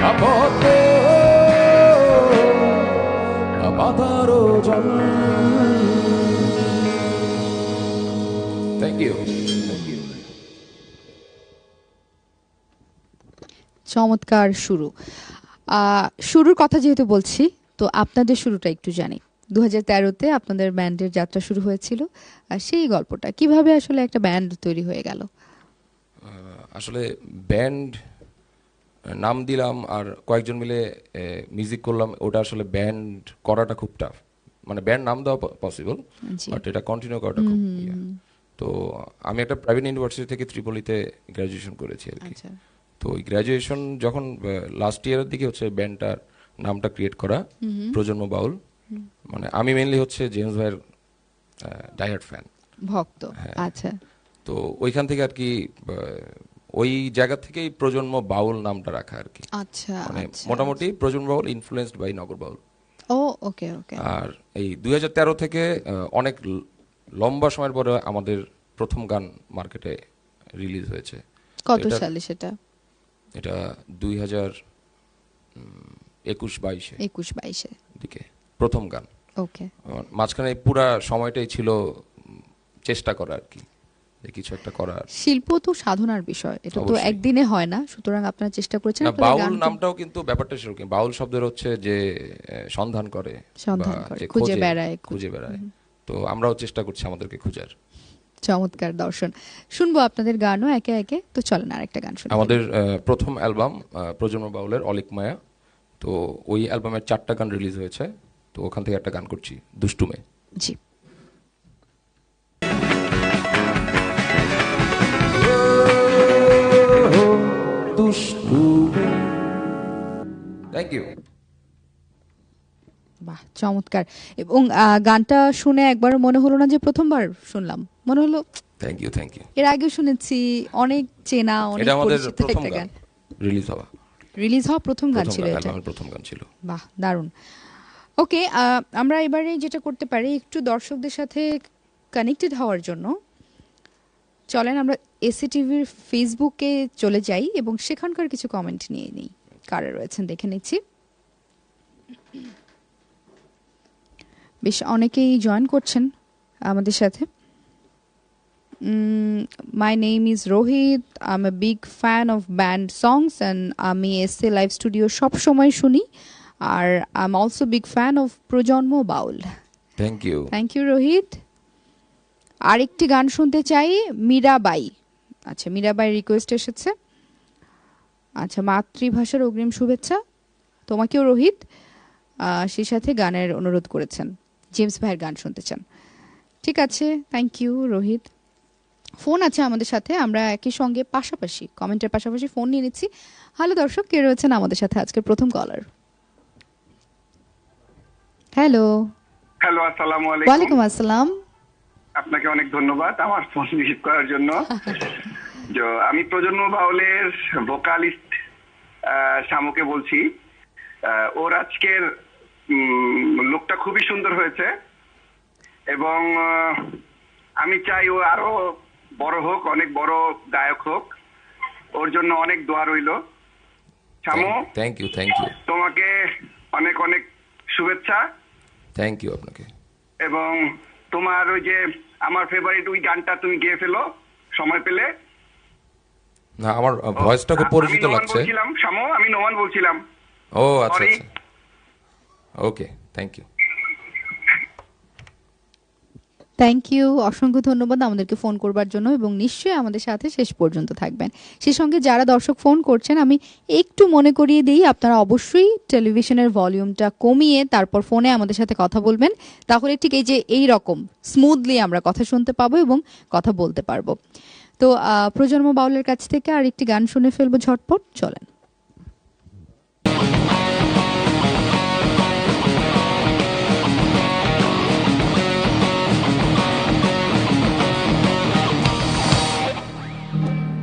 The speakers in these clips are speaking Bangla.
আপাত পাতারো জল। Thank you. চমৎকার শুরু। শুরুর কথা যেহেতু বলছি, তো আপনাদের শুরুটা একটু জানি। 2013-তে আপনাদের ব্যান্ডের যাত্রা শুরু হয়েছিল, সেই গল্পটা কিভাবে আসলে একটা ব্যান্ড তৈরি হয়ে গেল? আসলে ব্যান্ড নাম দিলাম আর কয়েকজন মিলে মিউজিক করলাম, ওটা আসলে ব্যান্ড করাটা খুব টাফ। মানে ব্যান্ড নাম দেওয়া পসিবল, বাট এটা কন্টিনিউ করাটা খুব ইয়া। তো আমি একটা প্রাইভেট ইউনিভার্সিটি থেকে ত্রিপলিতে গ্র্যাজুয়েশন করেছি আর কি। তো ওই গ্র্যাজুয়েশন যখন লাস্ট ইয়ারের দিকে হচ্ছে ব্যান্ডটার নামটা ক্রিয়েট করা, প্রজন্ম বাউল। মানে আমি মেইনলি হচ্ছে জেমস ভাইয়ের ডাইহার্ড ফ্যান, ভক্ত। আচ্ছা। তো ওইখান থেকে আর কি ওই জায়গা থেকেই প্রজন্ম বাউল নামটা রাখা আর কি। আচ্ছা, মানে মোটামুটি প্রজন্ম বাউল ইনফ্লুয়েন্সড বাই নগর বাউল। ও ওকে ওকে। আর এই 2013 থেকে অনেক লম্বা সময়ের পরে আমাদের প্রথম গান মার্কেটে রিলিজ হয়েছে। কত সালে সেটা? এটা 2021-22-এ 21-22-এ দিকে প্রথম গান। ওকে। মাঝখানে পুরা সময়টাই ছিল চেষ্টা করা আর কি, কিছু একটা করার। শিল্প তো সাধনার বিষয়, এটা তো একদিনে হয় না, সুতরাং আপনারা চেষ্টা করেছেন। বাউল নামটাও কিন্তু ব্যাপারটা সেরকম। বাউল শব্দের হচ্ছে যে সন্ধান করে, খুঁজে বেড়ায়। তো আমরাও চেষ্টা করছি আমাদেরকে খুঁজার। চমৎকার দর্শন। শুনবো আপনাদের গানও একে একে, তো চলেন আরেকটা গান শুনি। আমাদের প্রথম অ্যালবাম প্রজন্ম বাউলের অলিক মায়া, তো ওই অ্যালবামের 4টা গান রিলিজ হয়েছে, তো ওখান থেকে একটা গান করছি, দুষ্টুমে। জি। Thank you. বাহ, চমৎকার। এবং গানটা শুনে একবার মনে হলো না যে প্রথমবার শুনলাম, মনে হলো থ্যাংক ইউ থ্যাংক ইউ। এর আগে শুনেছি, অনেক চেনা, অনেক পরিচিত একটা গান। রিলিজ হওয়া প্রথম গান ছিল এটা? আমার প্রথম গান ছিল। বাহ, দারুণ। ওকে, আমরা এবারে যেটা করতে পারি, একটু দর্শকদের সাথে কানেক্টেড হওয়ার জন্য চলেন আমরা এসএ টিভির ফেসবুকে চলে যাই এবং সেখানকার কিছু কমেন্ট নিয়ে নিই। কারা রয়েছেন দেখে নিচ্ছি। বেশ অনেকেই জয়েন করছেন আমাদের সাথে। My name is Rohit, I am a big fan of band songs and আমি এসএ লাইভ স্টুডিও সব সময় শুনি, আর I am also big fan of Prajanma Baul. Thank you. Thank you Rohit. আরেকটি গান শুনতে চাই, মীরাবাই। আচ্ছা, মীরাবাই রিকোয়েস্ট এসেছে। আচ্ছা, মাতৃভাষার অগ্রিম শুভেচ্ছা তোমাকেও রোহিত। সেই সাথে গানের অনুরোধ করেছেন, জেমস ভাইয়ের গান শুনতে চান। ঠিক আছে, থ্যাংক ইউ রোহিত। ফোন আছে আমাদের সাথে, আমরা একই সঙ্গে পাশাপাশি কমেন্টের পাশাপাশি ফোন নিয়ে নিচ্ছি। হ্যালো দর্শক, কে রয়েছেন আমাদের সাথে আজকের প্রথম কলার? হ্যালো। হ্যালো, আসসালামু আলাইকুম। ওয়ালাইকুম আসসালাম। আপনাকে অনেক ধন্যবাদ আমার ফোন রিসিভ করার জন্য। আমি প্রজন্ম বাউলের ভোকালিস্ট শামুকে বলছি। ওর আজকের লুকটা খুবই সুন্দর হয়েছে এবং আমি চাই ও আরো বড় হোক, অনেক বড় গায়ক হোক। ওর জন্য অনেক দোয়া রইল। Shamu, thank you thank you. তোমাকে অনেক অনেক শুভেচ্ছা। থ্যাংক ইউ আপনাকে। এবং তোমার ওই যে আমার ফেভারিট ওই গানটা তুমি গেয়ে ফেলো সময় পেলে। না, আমার ভয়েসটা খুব পরিচিত লাগছে। শামু, আমি নোমান বলছিলাম। ও আচ্ছা আচ্ছা, ওকে, থ্যাংক ইউ। থ্যাংক ইউ, অসংখ্য ধন্যবাদ আমাদেরকে ফোন করবার জন্য এবং নিশ্চয়ই আমাদের সাথে শেষ পর্যন্ত থাকবেন। সেই সঙ্গে যারা দর্শক ফোন করছেন, আমি একটু মনে করিয়ে দিই, আপনারা অবশ্যই টেলিভিশনের ভলিউমটা কমিয়ে তারপর ফোনে আমাদের সাথে কথা বলবেন, তাহলে ঠিক এই যে এই রকম স্মুথলি আমরা কথা শুনতে পাবো এবং কথা বলতে পারবো। তো প্রজন্ম বাউলের কাছ থেকে আরেকটি গান শুনে ফেলবো ঝটপট, চলেন।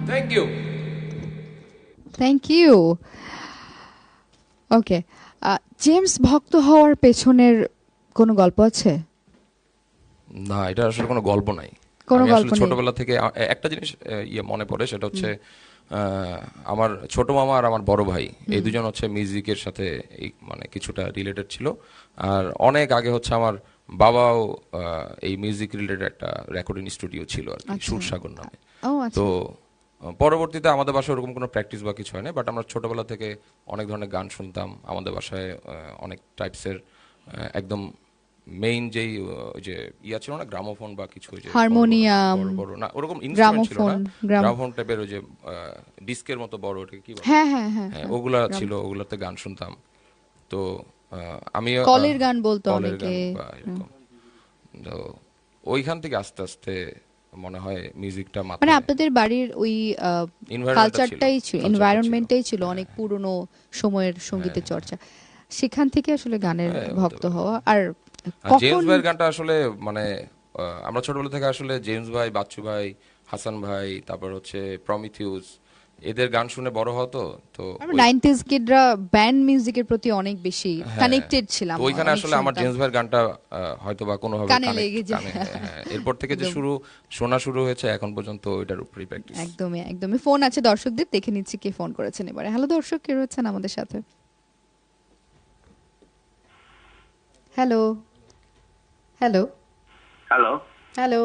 Thank you. Thank you. Okay, James ভক্ত হওয়ার পেছনের কোনো গল্প আছে? না, এটা আসলে কোনো গল্প নাই। কোনো গল্প নেই। ছোটবেলা থেকে একটা জিনিস মনে পড়ে, সেটা হচ্ছে আমার ছোট মামা আর আমার বড় ভাই এই দুজন হচ্ছে মিউজিকের সাথে এই মানে কিছুটা রিলেটেড ছিল। আর অনেক আগে হচ্ছে আমার বাবাও এই মিউজিক রিলেটেড একটা রেকর্ডিং স্টুডিও ছিল আর কি, সুরসাগর নামে। ও আচ্ছা। তো পরবর্তীতে আমাদের বাসায় ওরকম কোনো প্র্যাকটিস বা কিছু হয় না, বাট আমরা ছোটবেলা থেকে অনেক ধরনের গান শুনতাম। আমাদের বাসায় অনেক টাইপসের একদম মেইন যেই ওই যে ইয়া ছিল না, গ্রামোফোন বা কিছু, ওই যে হারমোনিয়াম, বড় বড় না ওরকম ইনস্ট্রুমেন্ট ছিল না, গ্রামোফোন টাইপের ওই যে ডিস্কের মতো বড়, ওটাকে কি বলে, হ্যাঁ হ্যাঁ হ্যাঁ, হ্যাঁ ওগুলা ছিল, ওগুলাতে গান শুনতাম। তো আমি কলের গান বলতো কলের অনেকে। গান বা এরকম। তো ওইখান থেকে আস্তে আস্তে মনে হয় মিউজিকটা মানে মাথায় আপনাদের বাড়ির ওই Environment-টা কালচারটাই ছিল, culture-টা এনভায়রনমেন্টটাই ছিল ছিল। অনেক পুরনো সময়ের সঙ্গীতের চর্চা, সেখান থেকে আসলে গানের হ্যাঁ, হতে ভক্ত পারে। হওয়া। আর আর কখন জেমস ভাইয়ের গানটা আসলে মানে আমরা ছোটবেলা থেকে আসলে জেমস ভাই, বাচ্চু ভাই, হাসান ভাই, তারপর হচ্ছে প্রমিথিউস, এদের গান শুনে বড় হতো। তো আমরা 90s কিডরা ব্যান্ড মিউজিকের প্রতি অনেক বেশি কানেক্টেড ছিলাম। তো ওইখানে অনেক আসলে আমার শুনতাম। জেমস ভাইয়ের গানটা হয়তো বা কোনোভাবে কানে লেগে যায়। এরপর থেকে যে একদম। শোনা শুরু হয়েছে এখন পর্যন্ত ওইটার উপরেই প্র্যাকটিস। একদমই একদমই। ফোন আছে দর্শকদের, দেখে নিচ্ছি কে ফোন করেছেন এবারে। হ্যালো দর্শক, কে রয়েছেন আমাদের সাথে? হ্যালো হ্যালো হ্যালো, হ্যালো,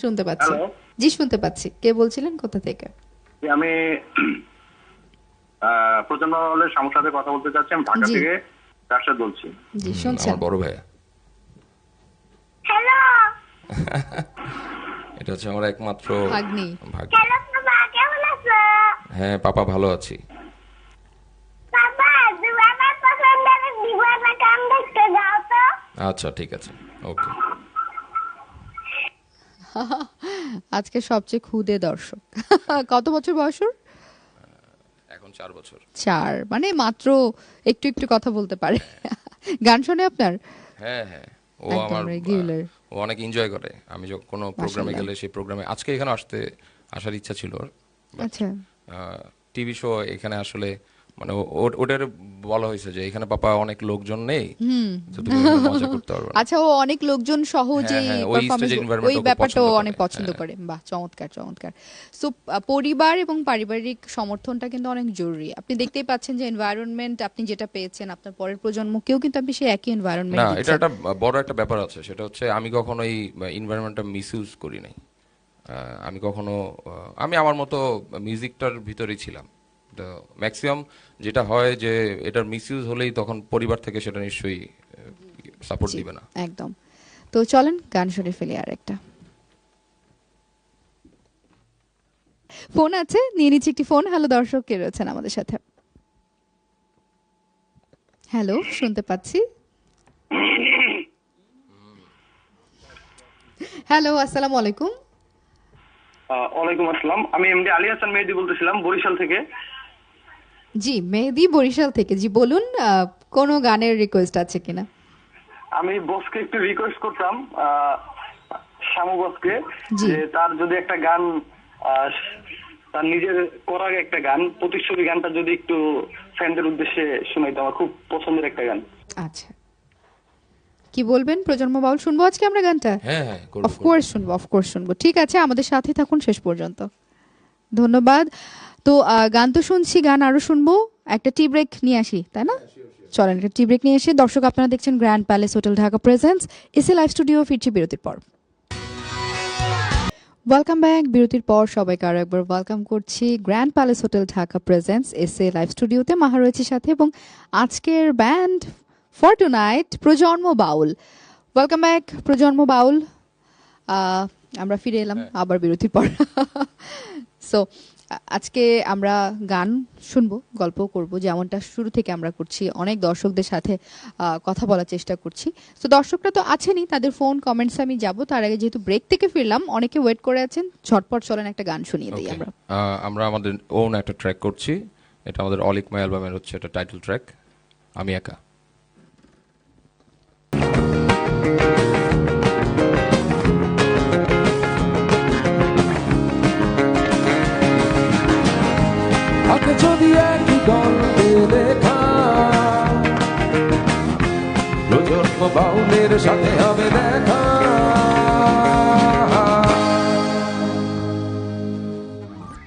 শুনতে পাচ্ছি? হ্যালো। জি শুনতে পাচ্ছি। কে বলছিলেন, কোথা থেকে? আমি প্রচন্ড হলে সমস্যার সাথে কথা বলতে চাচ্ছি। আমি ঢাকা জি। থেকে রাশেদ বলছি। জি শুনছেন? আমার বড় ভাই, হ্যালো, এটা হচ্ছে আমার একমাত্র ভাগ্নি। ভাগ্য। হ্যালো বাবা, কেমন আছো? হ্যাঁ পাপা, ভালো আছি। বাবা, তুমি আমার পছন্দের দিবানা গান দেখতে যাও তো। আচ্ছা ঠিক আছে, ওকে। আজকে সবচেয়ে ক্ষুদে দর্শক। কত বছর বয়স ওর? এখন 4 বছর। 4, মানে মাত্র একটু একটু কথা বলতে পারে। গান শোনে আপনার? হ্যাঁ হ্যাঁ, ও একদম আমার regular। ও অনেক এনজয় করে। আমি যখন কোনো প্রোগ্রামে মাশাআল্লাহ। গেলে সেই প্রোগ্রামে, আজকে এখানে আসার ইচ্ছা ছিল ওর, আচ্ছা। টিভি শো এখানে আসলে মানে ওটার বলা হয়েছে যে এখানে পাপা অনেক লোকজন নেই, তো তুমি এখানে মজা করতে পারবে না। আচ্ছা, ও অনেক লোকজন সহ যে হ্যাঁ, ওই পারফরম্যান্স, stage environment ওই ও খুব ব্যাপারটা ও পছন্দ করে। অনেক পছন্দ হ্যাঁ। করে। বাহ, চমৎকার চমৎকার। সো পরিবার এবং পারিবারিক সমর্থনটা কিন্তু অনেক জরুরি। আপনি দেখতেই পাচ্ছেন যে এনভায়রনমেন্ট আপনি যেটা পেয়েছেন, আপনার পরের প্রজন্মকেও কিন্তু আপনি সেই একই এনভায়রনমেন্ট না, এটা দিচ্ছেন। একটা বড় একটা ব্যাপার আছে, সেটা হচ্ছে আমি কখনো এই এনভায়রনমেন্টটা মিসইউজ করি নাই। আমি কখনো আমি আমার মতো মিউজিকটার ভিতরেই ছিলাম। তো ম্যাক্সিমাম যেটা হয় যে এটার মিসইউজ হলেই তখন পরিবার থেকে সেটা নিশ্চয়ই সাপোর্ট জি, দিবে না। একদম। তো চলেন গান শুনে ফেলি আর একটা। ফোন আছে, নিয়ে নিচ্ছি একটি ফোন। হ্যালো দর্শক, কে রয়েছেন আমাদের সাথে? হ্যালো, শুনতে পাচ্ছি। হ্যালো, আসসালামু আলাইকুম। ওয়ালাইকুম আসসালাম। আমি এমডি আলী হাসান মেহেদি বলতেছিলাম বরিশাল থেকে। জি, মেহেদি বরিশাল থেকে। জি বলুন, কোনো গানের রিকোয়েস্ট আছে কিনা? আমি বসকে একটু রিকোয়েস্ট করতাম, শামু বসকে, জি। যে তার যদি একটা গান, আহ, তার নিজের করা একটা গান, প্রতিচ্ছবি গানটা যদি একটু ফ্যানদের উদ্দেশ্যে শোনাইতো। আমার খুব পছন্দের একটা গান। আচ্ছা, কি বলবেন প্রজন্ম বাউল? শুনবো আজকে আমরা গানটা? হ্যাঁ হ্যাঁ, করবো, অফকোর্স শুনবো, অফকোর্স শুনবো। ঠিক আছে, আমাদের সাথে থাকুন শেষ পর্যন্ত। ধন্যবাদ। তো গান তো শুনছি, গান আরো শুনবো। একটা টি ব্রেক নিয়ে আসি, তাই না? চলেন একটা টি ব্রেক নিয়ে এসে, দর্শক আপনারা দেখছেন grand palace hotel Dhaka presents SA live studio. ফিরছি বিরতির পর। Welcome back. বিরতির পর সবাইকে আরো একবার ওয়েলকাম করছি grand palace hotel Dhaka presents SA live স্টুডিওতে। মাহা রয়েছে সাথে, এবং আজকের ব্যান্ড ফর টুনাইট প্রজন্ম বাউল। ওয়েলকাম ব্যাক প্রজন্ম বাউল। আমরা ফিরে এলাম আবার বিরতির পর। সো আজকে আমরা গান শুনবো, গল্প করব, যেমনটা শুরু থেকে আমরা করছি। অনেক দর্শকদের সাথে কথা বলার চেষ্টা করছি। তো দর্শকরা তো আছেনই, তাদের ফোন কমেন্টস আমি যাব। তার আগে যেহেতু ব্রেক থেকে ফিরলাম, অনেকে ওয়েট করে আছেন, ঝটপট চলেন একটা গান শুনিয়ে দিই Okay. আমরা। আমরা আমাদের ওন একটা ট্র্যাক করছি, এটা আমাদের অলিক মাই অ্যালবামের হচ্ছে এটা টাইটেল ট্র্যাক, আমি একা। আগে যদি একই গল্পে লেখা প্রজন্ম বাউলের সাথে হবে দেখা।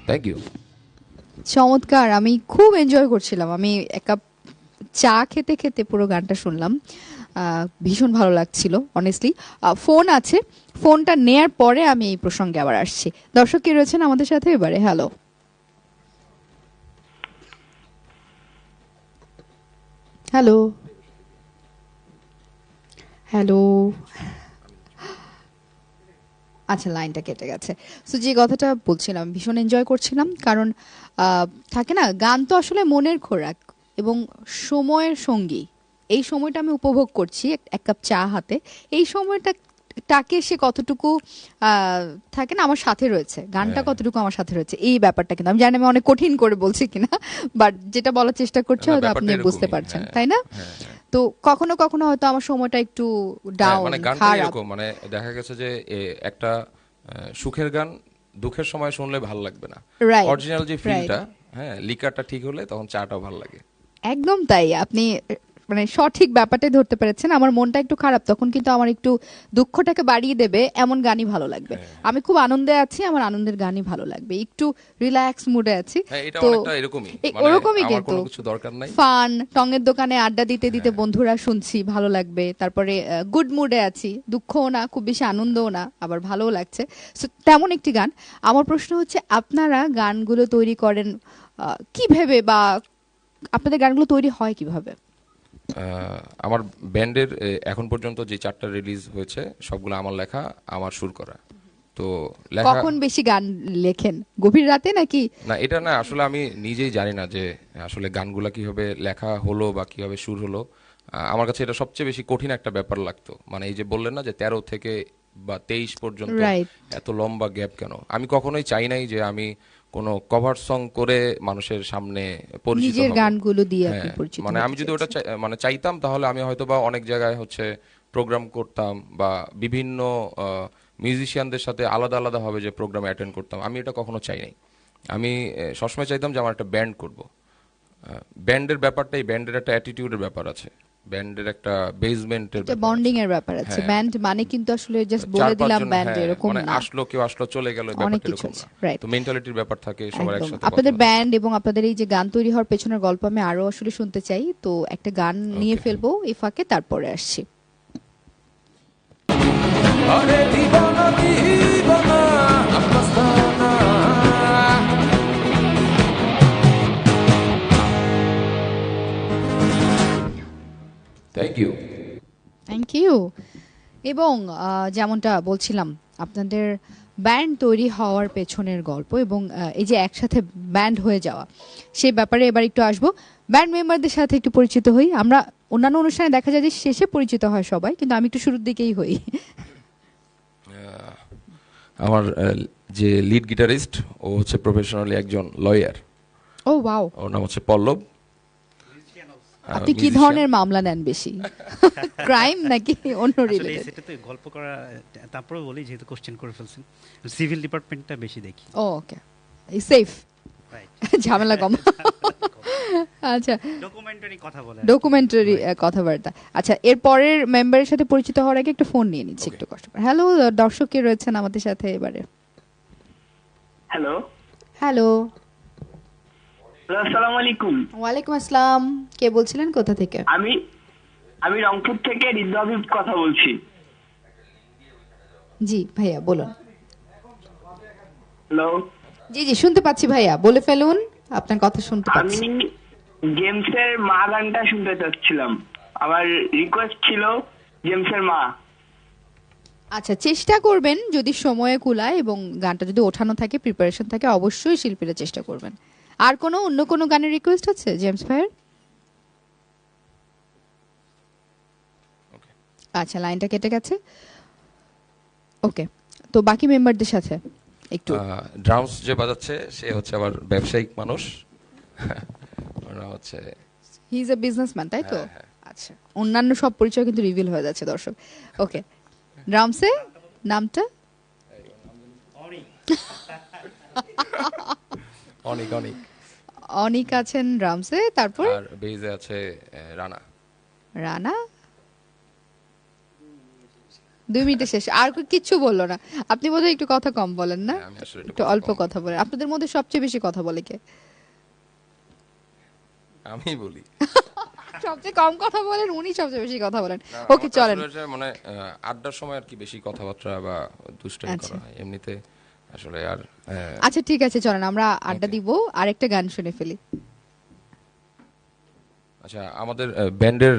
Thank you. চমৎকার, আমি খুব এনজয় করছিলাম। আমি এক কাপ চা খেতে খেতে পুরো গানটা শুনলাম। ভীষণ ভালো লাগছিল অনেস্টলি। ফোন আছে, ফোনটা নেয়ার পরে আমি এই প্রসঙ্গে আবার আসছি। দর্শক কে রয়েছেন আমাদের সাথে এবারে? Hello, hello, hello. আচ্ছা, লাইনটা কেটে গেছে। সো যে কথাটা বলছিলাম, ভীষণ এনজয় করছিলাম, কারণ থাকে না, গান তো আসলে মনের খোরাক এবং সময়ের সঙ্গী। এই সময়টা আমি উপভোগ করছি এক কাপ চা হাতে। এই সময়টাকে সে কতটুকু থাকে না আমার সাথে রয়েছে, গানটা কতটুকু আমার সাথে রয়েছে, এই ব্যাপারটা কিন্তু আমি জানি আমি অনেক কঠিন করে বলছি কিনা, বাট যেটা বলার চেষ্টা করছি হয়তো আপনি বুঝতে পারছেন, তাই না? তো কখনো কখনো হয়তো আমার সময়টা একটু ডাউন, মানে গানটা খারাপ। এরকম, মানে দেখা গেছে যে একটা সুখের গান দুঃখের সময় শুনলে ভালো লাগবে না। Right, অরিজিনাল যে right. ফিলটা, হ্যাঁ, লিকারটা ঠিক হলে তখন চাটাও ভালো লাগে। একদম তাই, আপনি মানে সঠিক ব্যাপারটাই ধরতে পেরেছেন। আমার মনটা একটু খারাপ, তখন কিন্তু আমার একটু দুঃখটাকে বাড়িয়ে দেবে এমন গানই ভালো লাগবে। আমি খুব আনন্দে আছি, আমার আনন্দের গানই ভালো লাগবে। একটু রিল্যাক্স মুডে আছি, হ্যাঁ, এটা তো অনেকটা এরকমই, মানে ওরকমই আমার কিন্তু কোনো কিছু দরকার নাই। ফান, টঙের দোকানে আড্ডা দিতে দিতে বন্ধুরা শুনছি, ভালো লাগবে। তারপরে গুড মুডে আছি, দুঃখও না, খুব বেশি আনন্দও না, আবার ভালোও লাগছে। সো তেমন একটি গান। আমার প্রশ্ন হচ্ছে, আপনারা গানগুলো তৈরি করেন কি ভেবে, বা আপনাদের গানগুলো তৈরি হয় কিভাবে? আমার ব্যান্ডের এখন পর্যন্ত যে 4টা রিলিজ হয়েছে সবগুলো আমার লেখা, আমার সুর করা। তো লেখা, কখন বেশি গান লেখেন, গভীর রাতে নাকি? না এটা না, আসলে আমি নিজেই জানি না যে আসলে গানগুলা কিভাবে লেখা হলো বা কিভাবে সুর হলো। আমার কাছে এটা সবচেয়ে বেশি কঠিন একটা ব্যাপার লাগতো। মানে এই যে বললেন না যে 13 থেকে বা 23 পর্যন্ত Right. এত লম্বা গ্যাপ কেন? আমি কখনোই চাই নাই যে আমি কোনো কভার সং করে মানুষের সামনে পরিচিত নিজের হব। গানগুলো দিয়ে আপনি হ্যাঁ, পরিচিত মানে হতে আমি যদি ওটা চেয়েছেন। মানে চাইতাম, তাহলে আমি হয়তো বা অনেক জায়গায় হচ্ছে প্রোগ্রাম করতাম বা বিভিন্ন মিউজিশিয়ানদের সাথে আলাদা আলাদা ভাবে যে প্রোগ্রামে অ্যাটেন্ড করতাম। আমি এটা কখনো চাই নাই। আমি সবসময় চাইতাম যে আমার একটা ব্যান্ড করব। ব্যান্ডের ব্যাপারটাই, ব্যান্ডের একটা অ্যাটিটিউডের ব্যাপার আছে, ব্যান্ডের একটা বেসমেন্টের এটা ব্যাপার বন্ডিং আছে। এর ব্যাপার আছে। হ্যাঁ, ব্যান্ড মানে কিন্তু আসলে জাস্ট চার বলে দিলাম পাঁচজন, ব্যান্ড, হ্যাঁ, এরকম মানে না। কেউ আসলো চলে গেল, অনেক ব্যাপারটা কিছু এরকম আছে, না। রাইট। তো মেন্টালিটির ব্যাপার থাকে, সবার একদম। একসাথে আপনাদের কথা ব্যান্ড এবং আপনাদের এই যে গান তৈরি হওয়ার পেছনের গল্প আমি আরো আসলে শুনতে চাই, তো একটা গান নিয়ে Okay. ফেলবো এই ফাঁকে, তারপরে আসছি। আরে দিবানা দিবানা আফগানিস্তানা থ্যাংক ইউ। Thank you. এবং যেমনটা বলছিলাম, আপনাদের ব্যান্ড তৈরি হওয়ার পেছনের গল্প এবং এই যে একসাথে ব্যান্ড হয়ে যাওয়া, সেই ব্যাপারে এবার একটু আসবো। ব্যান্ড মেম্বারদের সাথে একটু পরিচিত হই। আমরা অন্যান্য অনুষ্ঠানে দেখা যায় যে শেষে পরিচিত হয় সবাই, কিন্তু আমি একটু শুরুর দিকেই হই। আমার যে লিড গিটারিস্ট, ও হচ্ছে প্রফেশনালি একজন লয়ার। ও ওয়াও, ওর নাম হচ্ছে পল্লব। আপনি কি musician। ধরনের মামলা নেন বেশি, ক্রাইম নাকি অন্য আসলে এই রিলেটেড? সেটাতে গল্প করা, তারপরে বলি যেহেতু কোশ্চেন করে ফেলছেন, সিভিল ডিপার্টমেন্টটা বেশি দেখি। ও ওকে, সেফ, রাইট, ঝামেলা কম। আচ্ছা, ডকুমেন্টারি কথা বলে। ডকুমেন্টারি কথাবার্তা। আচ্ছা, এর পরের মেম্বারের সাথে পরিচিত হওয়ার আগে একটা ফোন নিয়ে নিচ্ছি, একটু কষ্ট করে। হ্যালো, দর্শক কে রয়েছেন আমাদের সাথে এবারে? হ্যালো, হ্যালো, আসসালামু আলাইকুম। ওয়ালাইকুম আসসালাম। কে বলছিলেন, কোথা থেকে? আমি রংপুর থেকে হৃদয় কথা বলছি। জি ভাইয়া বলুন। হ্যালো, জি জি শুনতে পাচ্ছি ভাইয়া, বলে ফেলুন, আপনার কথা শুনতে পাচ্ছি। আমি জেমসের মা গানটা শুনতে চাচ্ছিলাম। আমার রিকোয়েস্ট ছিল জেমসের মা। আচ্ছা, চেষ্টা করবেন যদি সময়ে কুলায় এবং গানটা যদি ওঠানো থাকে, প্রিপারেশন থাকে, অবশ্যই শিল্পীরা চেষ্টা করবেন। আর অন্য কোনো গানের রিকোয়েস্ট আছে জেমস ভাইয়ের? আচ্ছা, লাইনটা কেটে গেছে। ওকে, তো বাকি মেম্বারদের সাথে একটু। ড্রামস যে বাজাচ্ছে সে হচ্ছে আবার ব্যবসায়িক মানুষ। ওরা হচ্ছে হি ইজ এ বিজনেসম্যান, তাই তো? হ্যাঁ। আচ্ছা, অন্যান্য সব পরিচয় কিন্তু রিভিল হয়ে যাচ্ছে দর্শক। ওকে, ড্রামসে নামটা? অনেক অনেক। অনিক আছেন ড্রামসে, তারপর আর বেজে আছে রানা। রানা। 2 মিনিটে শেষ, আর কিচ্ছু বললো না। আপনি বোধহয় একটু কথা কম বলেন না? হ্যাঁ, আমি আসলে একটু একটু কথা অল্প কম। কথা বলেন। আপনাদের মধ্যে সবচেয়ে বেশি কথা বলে কে? আমি বলি সবচেয়ে কম কথা বলেন উনি, সবচেয়ে বেশি কথা বলেন। না, ওকে আমারটা চলেন। আসলে হচ্ছে মানে আড্ডার সময় আর কি বেশি কথাবার্তা বা দুষ্টামি আচ্ছা। করা হয়, এমনিতে আসলে আর আচ্ছা ঠিক আছে, চলেন আমরা আড্ডা Okay. দিব, আরেকটা গান শুনে ফেলি। আচ্ছা আমাদের ব্যান্ডের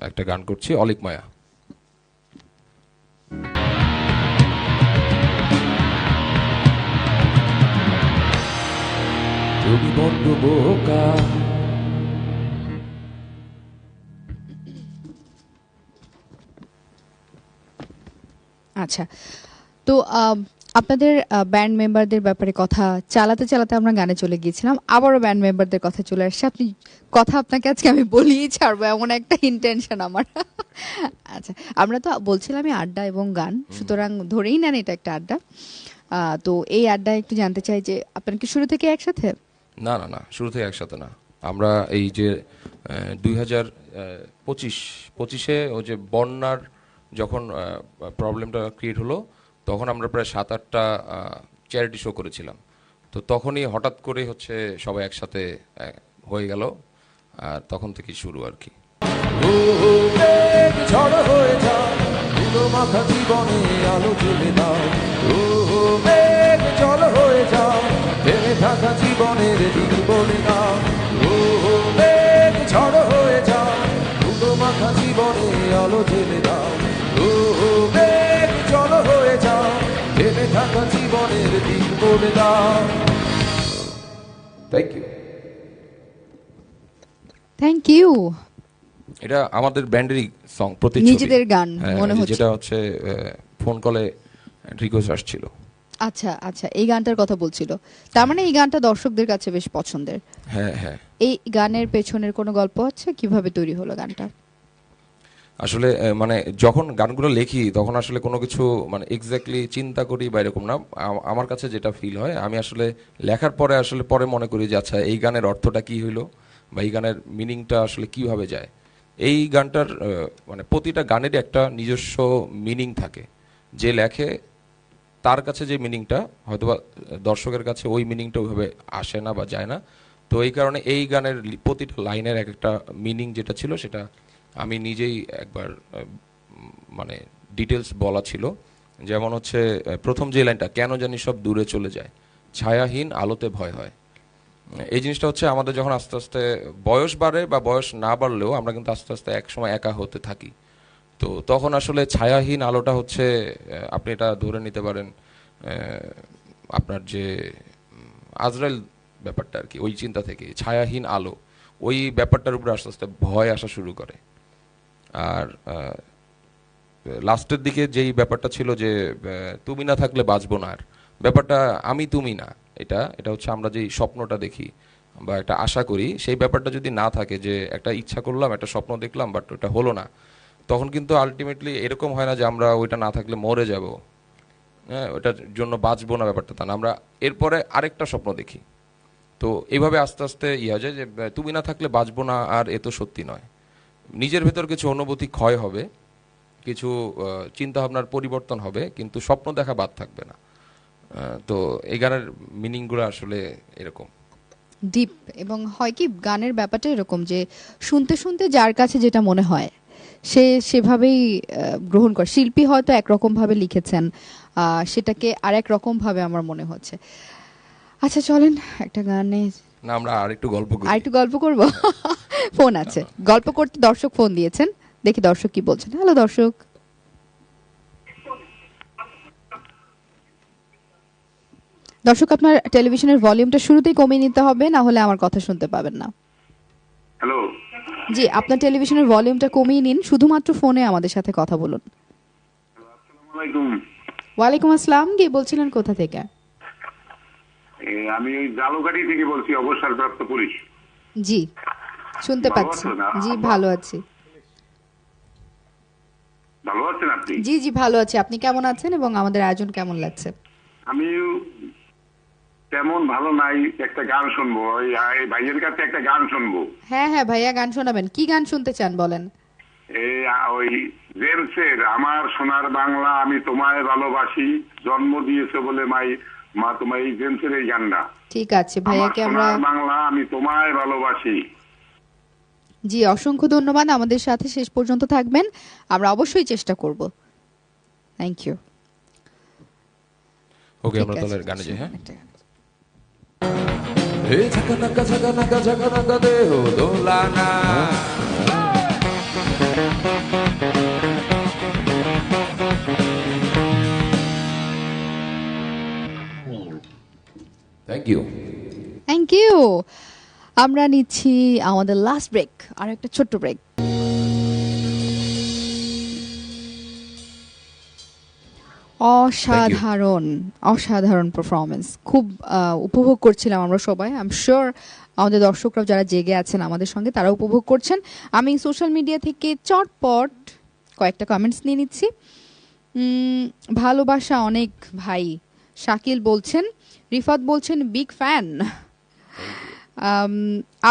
একটা গান করছি, অলিক মায়া। তুমি বড্ড বোকা, আচ্ছা, তো আপনাদের ব্যান্ড মেম্বারদের ব্যাপারে কথা চালাতে চালাতে আমরা গানে চলে গিয়েছিলাম, আবারও ব্যান্ড মেম্বারদের কথা চলে আসছে। আপনি কথা আপনাকে আজকে আমি বলিয়ে ছাড়বো, এমন একটা ইন্টেনশন আমার। আচ্ছা, আমরা তো বলছিলামই আড্ডা এবং গান, সুতরাং ধরেই নেন এটা একটা আড্ডা। তো এই আড্ডায় একটু জানতে চাই যে আপনার কি শুরু থেকে একসাথে? না না না, শুরু থেকে একসাথে না। আমরা এই যে 2025-25-এ ওই যে বন্যার যখন প্রবলেমটা ক্রিয়েট হলো, তখন আমরা প্রায় 7-8টা চ্যারিটি শো করেছিলাম। তো তখনই হঠাৎ করে হচ্ছে সবাই একসাথে হয়ে গেল, আর তখন থেকেই শুরু আর কি। ও মেঘ ঝড় হয়ে যাও, ধুলো মাখা জীবনে আলো জ্বেলে দাও। ও মেঘ ঝড় হয়ে যাও, থেমে থাকা জীবনের দিক বলে দাও। ও মেঘ ঝড় হয়ে যাও, ধুলো মাখা জীবনে আলো জ্বেলে দাও। ও মেঘ ঝড় হয়ে যাও, থেমে থাকা জীবনের দিক বলে দাও। Thank you. Thank you. এটা আমাদের ব্যান্ডেরই সং, প্রতি নিজেদের গান মনে হচ্ছে। যেটা হচ্ছে ফোন কলে রিকোয়েস্ট আসছিল। আচ্ছা আচ্ছা, এই গানটার কথা বলছিল, তার মানে এই গানটা দর্শকদের কাছে বেশ পছন্দের। হ্যাঁ হ্যাঁ, এই গানের পেছনের কোনো গল্প আছে, কিভাবে তৈরি হলো গানটা? আসলে মানে যখন গানগুলো লিখি তখন আসলে কোনো কিছু মানে এক্স্যাক্টলি চিন্তা করি বা এরকম না। আমার কাছে যেটা ফিল হয়, আমি আসলে লেখার পরে আসলে পরে মনে করি যে আচ্ছা এই গানের অর্থটা কি হইলো বা এই গানের মিনিংটা আসলে কিভাবে যায়। এই গানটার মানে প্রতিটা গানেরই একটা নিজস্ব মিনিং থাকে। যে লেখে তার কাছে যে মিনিংটা হয়তোবা দর্শকের কাছে ওই মিনিংটা ওইভাবে আসে না বা যায় না। তো এই কারণে এই গানের প্রতিটা লাইনের এক একটা মিনিং যেটা ছিল সেটা আমি নিজেই একবার মানে ডিটেলস বলা ছিল। যেমন হচ্ছে প্রথম যে লাইনটা, কেন জানি সব দূরে চলে যায়, ছায়াহীন আলোতে ভয় হয়। এই জিনিসটা হচ্ছে আমাদের যখন আস্তে আস্তে বয়স বাড়ে বা বয়স না বাড়লেও আমরা কিন্তু আস্তে আস্তে এক সময় একা হতে থাকি। তো তখন আসলে ছায়াহীন আলোটা হচ্ছে আপনি এটা ধরে নিতে পারেন আপনার যে আজরাইল ব্যাপারটা আর কি, ওই চিন্তা থেকে ছায়াহীন আলো, ওই ব্যাপারটার উপরে আস্তে আস্তে ভয় আসা শুরু করে। আর লাস্টের দিকে যেই ব্যাপারটা ছিল যে তুমি না থাকলে বাঁচবো না, আর ব্যাপারটা আমি তুমি না, এটা এটা হচ্ছে আমরা যেই স্বপ্নটা দেখি বা একটা আশা করি, সেই ব্যাপারটা যদি না থাকে, যে একটা ইচ্ছা করলাম একটা স্বপ্ন দেখলাম বাট ওটা হলো না, তখন কিন্তু আলটিমেটলি এরকম হয় না যে আমরা ওইটা না থাকলে মরে যাব, হ্যাঁ ওটার জন্য বাঁচবো না, ব্যাপারটা তা না, আমরা এরপরে আরেকটা স্বপ্ন দেখি। তো এইভাবে আস্তে আস্তে ইয়ে যায় যে তুমি না থাকলে বাঁচবো না, আর এ তো সত্যি নয়। নিজের ভেতর কিছু অনুভূতি ক্ষয় হবে, কিছু চিন্তা ভাবনার পরিবর্তন হবে, কিন্তু স্বপ্ন দেখা বাদ থাকবে না। তো এই গানের মিনিংগুলো আসলে এরকম ডিপ, এবং হয় কি গানের ব্যাপারটা এরকম যে শুনতে শুনতে যার কাছে যেটা মনে হয় সে সেভাবেই গ্রহণ করে। শিল্পী হয়তো একরকম ভাবে লিখেছেন, সেটাকে আর এক রকম ভাবে আমার মনে হচ্ছে। আচ্ছা চলেন একটা গানে না, আমরা আরেকটু গল্প করি। আর একটু গল্প করব। ফোন আছে, গল্প করতে দর্শক ফোন দিয়েছেন, দেখি দর্শক কি বলছেন। হ্যালো দর্শক। দর্শক, আপনার টেলিভিশনের ভলিউমটা শুরুতেই কমিয়ে নিতে হবে, না হলে আমার কথা শুনতে পাবেন না। হ্যালো, জি, আপনার টেলিভিশনের ভলিউমটা কমিয়ে নিন, শুধুমাত্র ফোনে আমাদের সাথে কথা বলুন। আসসালামু আলাইকুম। ওয়ালাইকুম আসসালাম। কে বলছিলেন, কোথা থেকে? আমি ওই জালুকাঠি থেকে বলছি, অবসরপ্রাপ্ত পুলিশ। জি, শুনতে ভালো পাচ্ছি। আছো না? জি ভালো আছি। ভালো আছেন আপনি? জি জি ভালো আছি। আপনি কেমন আছেন এবং আমাদের আয়োজন কেমন লাগছে? আমি তেমন ভালো নাই, একটা গান শুনবো, ওই ভাইয়ের কাছে একটা গান শুনবো। হ্যাঁ হ্যাঁ ভাইয়া, গান শোনাবেন। কি গান শুনতে চান বলেন? ওই জেমসের আমার সোনার বাংলা আমি তোমায় ভালোবাসি, জন্ম দিয়েছে বলে মা তোমায়, এই জেমসের এই গানটা। ঠিক আছে ভাইয়াকে আমার আমরা সোনার বাংলা আমি তোমায় ভালোবাসি, জি, অসংখ্য ধন্যবাদ আমাদের সাথে শেষ পর্যন্ত থাকবেন, আমরা অবশ্যই চেষ্টা করব। Thank you. ওকে, আমরা তাহলে গানে যাই। হ্যাঁ, হে ঝাঁকানাকা ঝাঁকানাকা ঝাঁকানাকা দেহ দোলানা থ্যাংক ইউ। Thank you. আমরা নিচ্ছি আমাদের লাস্ট ব্রেক, আর একটা ছোট্ট ব্রেক। অসাধারণ অসাধারণ পারফরমেন্স, খুব উপভোগ করছিলাম আমরা সবাই। আই এম শিওর আমাদের দর্শকরা যারা জেগে আছেন আমাদের সঙ্গে তারা উপভোগ করছেন। আমি সোশ্যাল মিডিয়া থেকে চটপট কয়েকটা কমেন্টস নিয়ে নিচ্ছি। ভালোবাসা অনেক ভাই, শাকিল বলছেন, রিফাত বলছেন বিগ ফ্যান,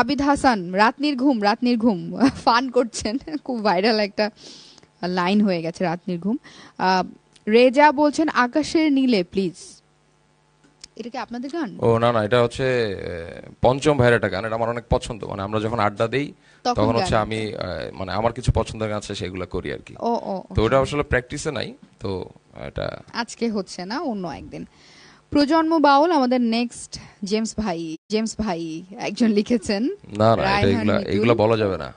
আবিদ হাসান রাত নির্ঘুম ফান করছেন, খুব ভাইরাল একটা লাইন হয়ে গেছে রাত নির্ঘুম। রেজা বলছেন আকাশের নীলে প্লিজ। এটা কি আপনাদের গান? ও না না, এটা হচ্ছে পঞ্চম ভাইয়ের একটা গান, এটা আমার অনেক পছন্দ। মানে আমরা যখন আড্ডা দেই তখন হচ্ছে আমি মানে আমার কিছু পছন্দের গান আছে সেগুলো করি আর কি। ও ও, তো ওটা আসলে প্র্যাকটিসে নাই, তো এটা আজকে হচ্ছে না, অন্য একদিন। প্রজন্ম বাউল আমাদের নেক্সট জেমস ভাই একজন লিখেছেন। না না, এটা রায়হান এগুলা মিতুল। এগুলা বলা যাবে না।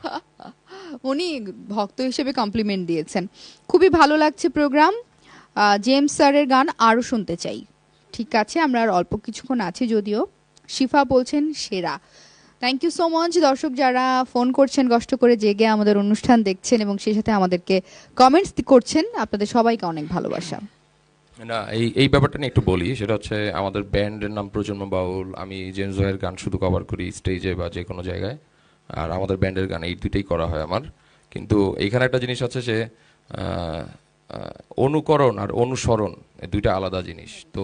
উনি ভক্ত হিসেবে কমপ্লিমেন্ট দিয়েছেন। খুবই ভালো লাগছে প্রোগ্রাম, জেমস স্যারের গান আরো শুনতে চাই। ঠিক আছে, আমরা আর অল্প কিছুক্ষণ আছি যদিও। শিফা বলছেন সেরা। থ্যাংক ইউ সো মাচ দর্শক যারা ফোন করছেন, কষ্ট করে জেগে আমাদের অনুষ্ঠান দেখছেন এবং সেই সাথে আমাদেরকে কমেন্টস করছেন, আপনাদের সবাইকে অনেক ভালোবাসা। না, এই ব্যাপারটা নিয়ে একটু বলি। সেটা হচ্ছে আমাদের ব্যান্ডের নাম প্রজন্ম বাউল। আমি জেমস ভাইয়ের গান শুধু কভার করি স্টেজে বা যে কোনো জায়গায়, আর আমাদের ব্যান্ডের গান এই দুইটাই করা হয় আমার। কিন্তু এইখানে একটা জিনিস আছে যে অনুকরণ আর অনুসরণ এই দুইটা আলাদা জিনিস। তো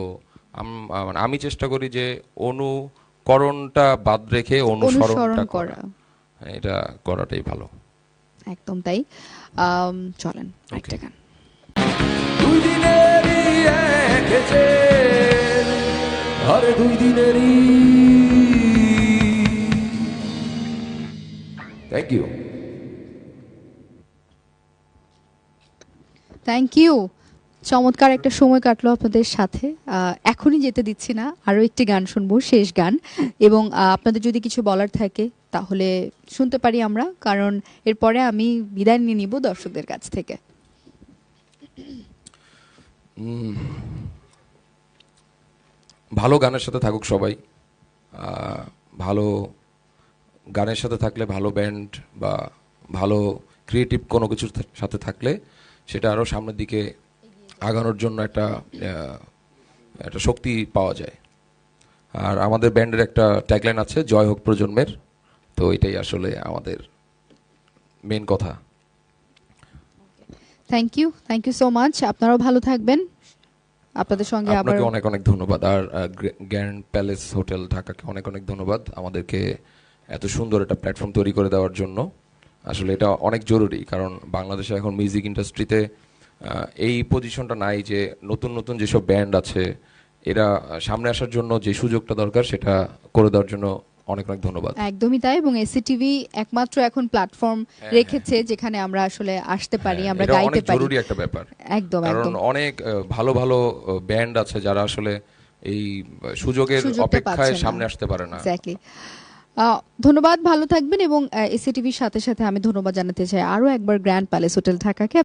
মানে আমি চেষ্টা করি যে অনুকরণটা বাদ রেখে অনুসরণটা করা, এটা করাটাই ভালো। একদম তাই। চলেন একটা গান। দুই দিনেরই এক চেন, আরে দুই দিনেরই। Thank you. Thank you. চমৎকার একটা সময় কাটলো আপনাদের সাথে। এখনই যেতে দিচ্ছি না, আরো একটি গান শুনবো, শেষ গান। এবং আপনাদের যদি কিছু বলার থাকে তাহলে শুনতে পারি আমরা, কারণ এরপরে আমি বিদায় নিয়ে নিব দর্শকদের কাছ থেকে। ভালো গানের সাথে থাকুক সবাই। ভালো গানের সাথে থাকলে, ভালো ব্যান্ড বা ভালো ক্রিয়েটিভ কোনো কিছুর সাথে থাকলে সেটা আরও সামনের দিকে আগানোর জন্য একটা শক্তি পাওয়া যায়। আর আমাদের ব্যান্ডের একটা ট্যাগলাইন আছে, জয় হোক প্রজন্মের। তো এটাই আসলে আমাদের মেন কথা। Thank you so much. আপনারাও ভালো থাকবেন। আপনাদের সঙ্গে আবার আপনাকে অনেক অনেক ধন্যবাদ। আর গ্র্যান্ড প্যালেস হোটেল ঢাকাকে অনেক অনেক ধন্যবাদ আমাদেরকে এত সুন্দর একটা প্ল্যাটফর্ম তৈরি করে দেওয়ার জন্য। আসলে এটা অনেক জরুরি, কারণ বাংলাদেশে এখন মিউজিক ইন্ডাস্ট্রিতে এই পজিশনটা নাই যে নতুন নতুন যেসব ব্যান্ড আছে এরা সামনে আসার জন্য যে সুযোগটা দরকার সেটা করে দেওয়ার জন্য অনেক অনেক ধন্যবাদ। একদমই তাই। এবং এসিটিভি একমাত্র এখন প্ল্যাটফর্ম রেখেছে যেখানে আমরা আসলে আসতে পারি, আমরা এটা গাইতে অনেক পারি। জরুরি একটা ব্যাপার। একদম কারণ একদম। অনেক ভালো ভালো ব্যান্ড আছে যারা আসলে এই সুযোগের সুযোগটা অপেক্ষায় পাচ্ছে না। সামনে আসতে পারে না। এক্স্যাক্টলি। ধন্যবাদ, ভালো থাকবেন। এবং এসিটিভির সাথে সাথে আমি ধন্যবাদ জানাতে চাই আরো একবার গ্র্যান্ড প্যালেস হোটেল ঢাকাকে।